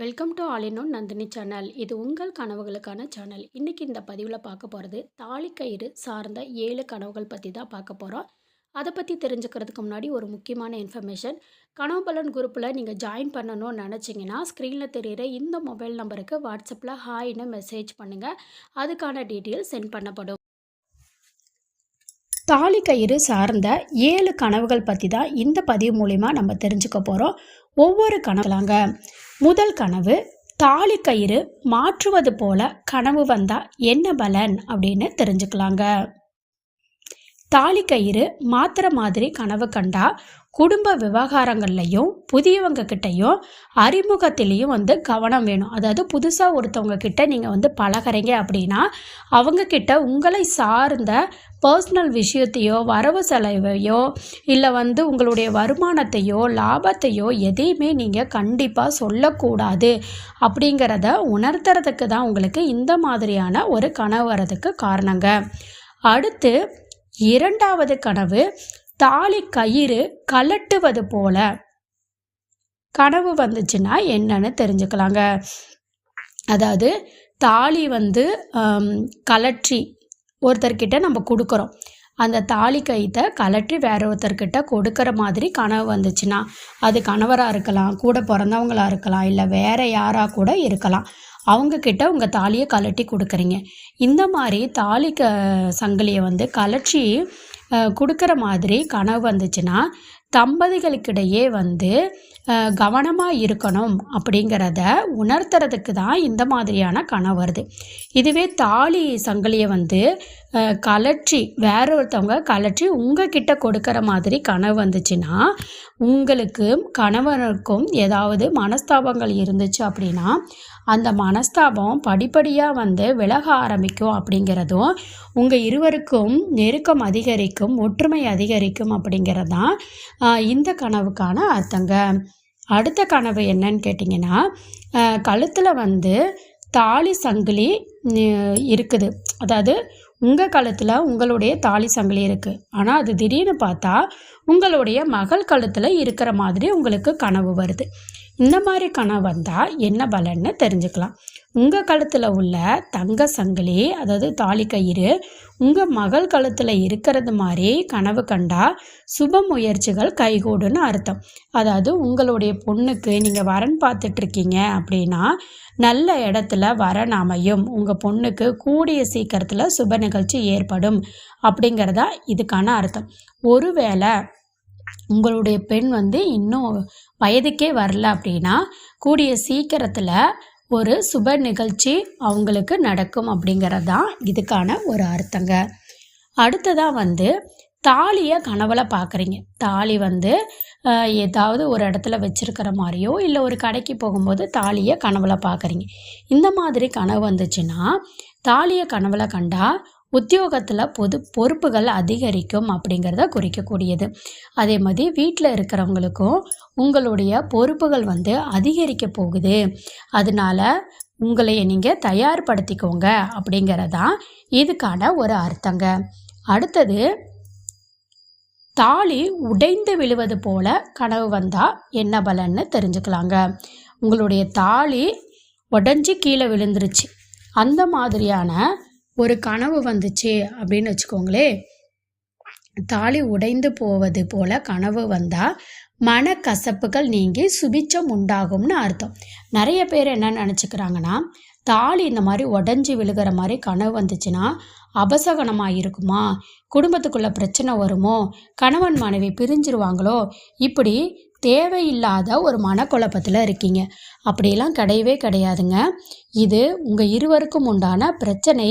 Welcome to all in one Nandini channel. இது உங்கள் கனவுகளுக்கான channel. இன்றைக்கி இந்த பதிவில் பார்க்க போகிறது தாலிக்கயிறு சார்ந்த 7 கனவுகள் பற்றி தான் பார்க்க போகிறோம். அதை பற்றி தெரிஞ்சுக்கிறதுக்கு முன்னாடி ஒரு முக்கியமான இன்ஃபர்மேஷன். கனவு பலன் குரூப்பில் நீங்கள் ஜாயின் பண்ணணும்னு நினச்சிங்கன்னா ஸ்க்ரீனில் தெரிகிற இந்த மொபைல் நம்பருக்கு வாட்ஸ்அப்பில் ஹாய்னு மெசேஜ் பண்ணுங்கள். அதுக்கான டீட்டெயில் சென்ட் பண்ணப்படும். தாலிக்கயிறு சார்ந்த 7 கனவுகள் பற்றி தான் இந்த பதிவு மூலிமா நம்ம தெரிஞ்சுக்க போகிறோம். ஒவ்வொரு கனவுலாங்க. முதல் கனவு, தாலிக்கயிறு மாற்றுவது போல கனவு வந்தால் என்ன பலன் அப்படின்னு தெரிஞ்சுக்கலாங்க. தாலிக்கயிறு மாத்திர மாதிரி கனவு கண்டா குடும்ப விவகாரங்கள்லையும் புதியவங்க கிட்டையும் அறிமுகத்திலையும் கவனம் வேணும். அதாவது புதுசாக ஒருத்தவங்க கிட்ட நீங்கள் பழகிறீங்க அப்படின்னா அவங்கக்கிட்ட உங்களை சார்ந்த பர்சனல் விஷயத்தையோ வரவு செலவையோ இல்லை உங்களுடைய வருமானத்தையோ லாபத்தையோ எதையுமே நீங்கள் கண்டிப்பாக சொல்லக்கூடாது அப்படிங்கிறத உணர்த்துறதுக்கு தான் உங்களுக்கு இந்த மாதிரியான ஒரு கனவு வரதுக்கு காரணங்க. அடுத்து இரண்டாவது கனவு, தாலி கயிறு கலட்டுவது போல கனவு வந்துச்சுன்னா என்னன்னு தெரிஞ்சுக்கலாங்க. அதாவது தாலி கலற்றி ஒருத்தர்கிட்ட நம்ம கொடுக்குறோம். அந்த தாலி கயித்தை கலற்றி வேற ஒருத்தர்கிட்ட கொடுக்குற மாதிரி கனவு வந்துச்சுன்னா அது கணவராக இருக்கலாம், கூட பிறந்தவங்களாக இருக்கலாம், இல்லை வேற யாராக கூட இருக்கலாம். அவங்கக்கிட்ட உங்கள் தாலியை கலட்டி கொடுக்குறீங்க. இந்த மாதிரி தாலி சங்கிலியை கலற்றி கொடுக்குற மாதிரி கனவு வந்துச்சுன்னா தம்பதிகளுக்கிடையே கவனமாக இருக்கணும் அப்படிங்கிறத உணர்த்துறதுக்கு தான் இந்த மாதிரியான கனவு வருது. இதுவே தாலி சங்கிலியை கலற்றி வேற ஒருத்தவங்க கலற்றி உங்ககிட்ட கொடுக்குற மாதிரி கனவு வந்துச்சுன்னா உங்களுக்கும் கணவனுக்கும் ஏதாவது மனஸ்தாபங்கள் இருந்துச்சு அப்படின்னா அந்த மனஸ்தாபம் படிப்படியாக விலக ஆரம்பிக்கும் அப்படிங்கிறதும் உங்கள் இருவருக்கும் நெருக்கம் அதிகரிக்கும், ஒற்றுமை அதிகரிக்கும் அப்படிங்கிறது தான் இந்த கனவுக்கான அர்த்தங்க. அடுத்த கனவு என்னன்னு கேட்டிங்கன்னா, கழுத்தில் தாலி சங்கிலி இருக்குது. அதாவது உங்கள் கழுத்தில் உங்களுடைய தாலி சங்கிலி இருக்குது. ஆனால் அது திடீர்னு பார்த்தா உங்களுடைய மகள் கழுத்தில் இருக்கிற மாதிரி உங்களுக்கு கனவு வருது. இந்த மாதிரி கனவு வந்தால் என்ன பலன்னு தெரிஞ்சுக்கலாம். உங்கள் கழுத்தில் உள்ள தங்க சங்கிலி, அதாவது தாலி கயிறு உங்கள் மகள் கழுத்தில் இருக்கிறது மாதிரி கனவு கண்டா சுப முயற்சிகள் கைகூடுன்னு அர்த்தம். அதாவது உங்களுடைய பொண்ணுக்கு நீங்கள் வரன் பார்த்துட்ருக்கீங்க அப்படின்னா நல்ல இடத்துல வரன் அமையும், உங்கள் பொண்ணுக்கு கூடிய சீக்கிரத்தில் சுப நிகழ்ச்சி ஏற்படும் அப்படிங்கிறதா இதுக்கான அர்த்தம். ஒருவேளை உங்களுடைய பெண் இன்னும் வயதுக்கே வரல அப்படின்னா கூடிய சீக்கிரத்தில் ஒரு சுப நிகழ்ச்சி அவங்களுக்கு நடக்கும் அப்படிங்கிறது தான் இதுக்கான ஒரு அர்த்தங்க. அடுத்ததாக தாலியை கனவுல பார்க்குறீங்க. தாலி ஏதாவது ஒரு இடத்துல வச்சுருக்கிற மாதிரியோ இல்லை ஒரு கடைக்கு போகும்போது தாலியை கனவுல பார்க்குறீங்க. இந்த மாதிரி கனவு வந்துச்சுன்னா தாலியை கனவுல கண்டா உத்தியோகத்தில் பொறுப்புகள் அதிகரிக்கும் அப்படிங்கிறத குறிக்கக்கூடியது. அதே மாதிரி வீட்டில் இருக்கிறவங்களுக்கும் உங்களுடைய பொறுப்புகள் அதிகரிக்க போகுது, அதனால உங்களைய நீங்கள் தயார்படுத்திக்கோங்க அப்படிங்கிறதான் இதுக்கான ஒரு அர்த்தங்க. அடுத்தது, தாலி உடைந்து விழுவது போல கனவு வந்தால் என்ன பலன்னு தெரிஞ்சுக்கலாங்க. உங்களுடைய தாலி உடஞ்சி கீழே விழுந்துருச்சு, அந்த மாதிரியான ஒரு கனவு வந்துச்சு அப்படின்னு வச்சுக்கோங்களே. தாலி உடைந்து போவது போல கனவு வந்தால் மனக்கசப்புகள் நீங்கி சுபிச்சம் உண்டாகும்னு அர்த்தம். நிறைய பேர் என்ன நினச்சிக்கிறாங்கன்னா, தாலி இந்த மாதிரி உடஞ்சி விழுகிற மாதிரி கனவு வந்துச்சுன்னா அபசகனமாக இருக்குமா, குடும்பத்துக்குள்ளே பிரச்சனை வருமோ, கணவன் மனைவி பிரிஞ்சிருவாங்களோ, இப்படி தேவையில்லாத ஒரு மனக்குழப்பத்தில் இருக்கீங்க. அப்படியெல்லாம் கிடையவே கிடையாதுங்க. இது உங்கள் இருவருக்கும் உண்டான பிரச்சனை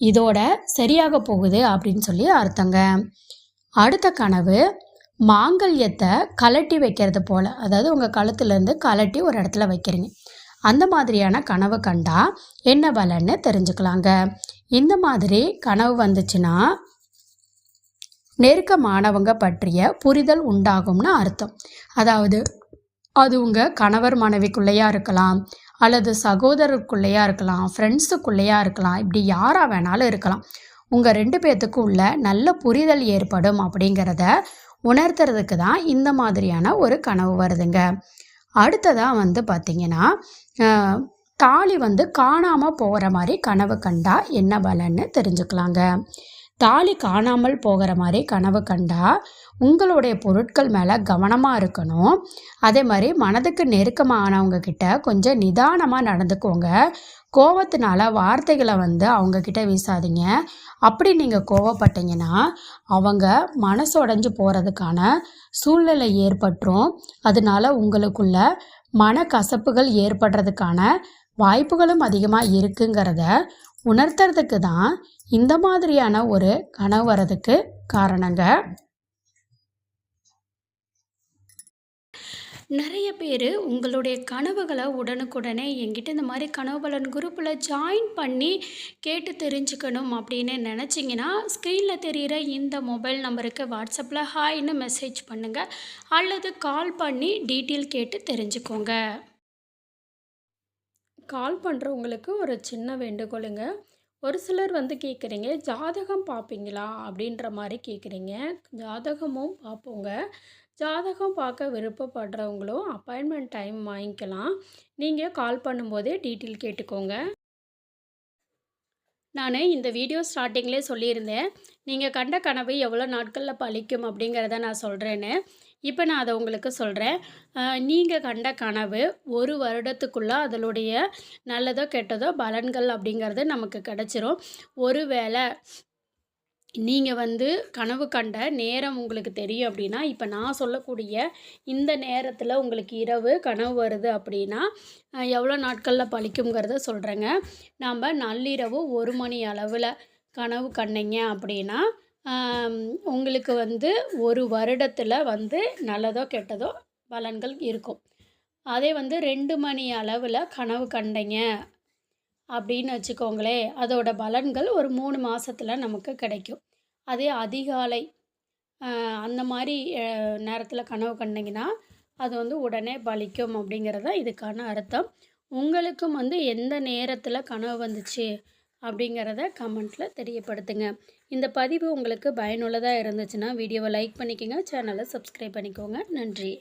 இதோட சரியாக போகுது அப்படின்னு சொல்லி அர்த்தங்க. அடுத்த கனவு, மாங்கல்யத்தை கலட்டி வைக்கிறது போல். அதாவது உங்கள் கழுத்துலேருந்து கலட்டி ஒரு இடத்துல வைக்கிறீங்க. அந்த மாதிரியான கனவு கண்டா என்ன பலன்னு தெரிஞ்சுக்கலாங்க. இந்த மாதிரி கனவு வந்துச்சுன்னா நெருக்கமானவங்க பற்றிய புரிதல் உண்டாகும்னு அர்த்தம். அதாவது அது உங்கள் கணவர் மனைவிக்குள்ளேயா இருக்கலாம், அல்லது சகோதரருக்குள்ளேயா இருக்கலாம், ஃப்ரெண்ட்ஸுக்குள்ளேயா இருக்கலாம், இப்படி யாராக வேணாலும் இருக்கலாம். உங்கள் 2 பேர்த்துக்கும் உள்ள நல்ல புரிதல் ஏற்படும் அப்படிங்கிறத உணர்த்துறதுக்கு தான் இந்த மாதிரியான ஒரு கனவு வருதுங்க. அடுத்ததாக வந்து பார்த்திங்கன்னா தாலி வந்து காணாமல் போகிற மாதிரி கனவு கண்டா என்ன பலன்னு தெரிஞ்சுக்கலாங்க. தாலி காணாமல் போகிற மாதிரி கனவு கண்டா உங்களுடைய பொருட்கள் மேலே கவனமாக இருக்கணும். அதே மாதிரி மனதுக்கு நெருக்கமானவங்க கிட்ட கொஞ்சம் நிதானமாக நடந்துக்கோங்க. கோவத்தினால வார்த்தைகளை வந்து அவங்கக்கிட்ட வீசாதீங்க. அப்படி நீங்கள் கோவப்பட்டீங்கன்னா அவங்க மனசு உடைஞ்சு போகிறதுக்கான சூழ்நிலை ஏற்பட்டுரும். அதனால உங்களுக்குள்ள மனக்கசப்புகள் ஏற்படுறதுக்கான வாய்ப்புகளும் அதிகமாக இருக்குங்கிறத உணர்த்துறதுக்கு தான் இந்த மாதிரியான ஒரு கனவு வரதுக்கு காரணங்க. நிறைய பேர் உங்களுடைய கனவுகளை உடனுக்குடனே என்கிட்ட இந்த மாதிரி கனவு பலன் குரூப்பில் ஜாயின் பண்ணி கேட்டு தெரிஞ்சுக்கணும் அப்படின்னு நினச்சிங்கன்னா ஸ்க்ரீனில் தெரிகிற இந்த மொபைல் நம்பருக்கு வாட்ஸ்அப்பில் ஹாய்னு மெசேஜ் பண்ணுங்கள் அல்லது கால் பண்ணி டீட்டெயில் கேட்டு தெரிஞ்சுக்கோங்க. கால் பண்ணுறவங்களுக்கு ஒரு சின்ன வேண்டுகோளுங்க. ஒரு சிலர் வந்து கேட்குறீங்க, ஜாதகம் பார்ப்பீங்களா அப்படின்ற மாதிரி கேட்குறீங்க. ஜாதகமும் பார்ப்போங்க. ஜாதகம் பார்க்க விருப்பப்படுறவங்களும் அப்பாயின்மெண்ட் டைம் வாங்கிக்கலாம். நீங்கள் கால் பண்ணும்போதே டீட்டெயில் கேட்டுக்கோங்க. நான் இந்த வீடியோ ஸ்டார்டிங்லேயே சொல்லியிருந்தேன், நீங்கள் கண்ட கனவு எவ்வளோ நாட்களில் பலிக்கும் அப்படிங்கிறத நான் சொல்கிறேன்னு. இப்போ நான் அதை உங்களுக்கு சொல்கிறேன். நீங்கள் கண்ட கனவு 1 வருடத்துக்குள்ளே அதனுடைய நல்லதோ கெட்டதோ பலன்கள் அப்படிங்கிறது நமக்கு கிடச்சிரும். ஒருவேளை நீங்கள் வந்து கனவு கண்ட நேரம் உங்களுக்கு தெரியும் அப்படின்னா, இப்போ நான் சொல்லக்கூடிய இந்த நேரத்தில் உங்களுக்கு இரவு கனவு வருது அப்படின்னா எவ்வளோ நாட்களில் பலிக்குங்கிறத சொல்கிறேங்க. நாம் நள்ளிரவு 1 மணி அளவில் கனவு கண்டீங்க அப்படின்னா உங்களுக்கு வந்து 1 வருடத்தில் வந்து நல்லதோ கெட்டதோ பலன்கள் இருக்கும். அதே வந்து 2 மணி அளவில் கனவு கண்டீங்க அப்படின்னு வச்சுக்கோங்களேன், அதோட பலன்கள் ஒரு 3 மாதத்தில் நமக்கு கிடைக்கும். அதே அதிகாலை அந்த மாதிரி நேரத்தில் கனவு கண்டிங்கன்னா அது வந்து உடனே பலிக்கும் அப்படிங்கிறது தான் இதுக்கான அர்த்தம். உங்களுக்கும் வந்து எந்த நேரத்தில் கனவு வந்துச்சு அப்படிங்கிறத கமெண்ட்டில் தெரியப்படுத்துங்க. இந்த பதிவு உங்களுக்கு பயனுள்ளதாக இருந்துச்சுன்னா வீடியோவை லைக் பண்ணிக்கோங்க, சேனலை சப்ஸ்கிரைப் பண்ணிக்கோங்க. நன்றி.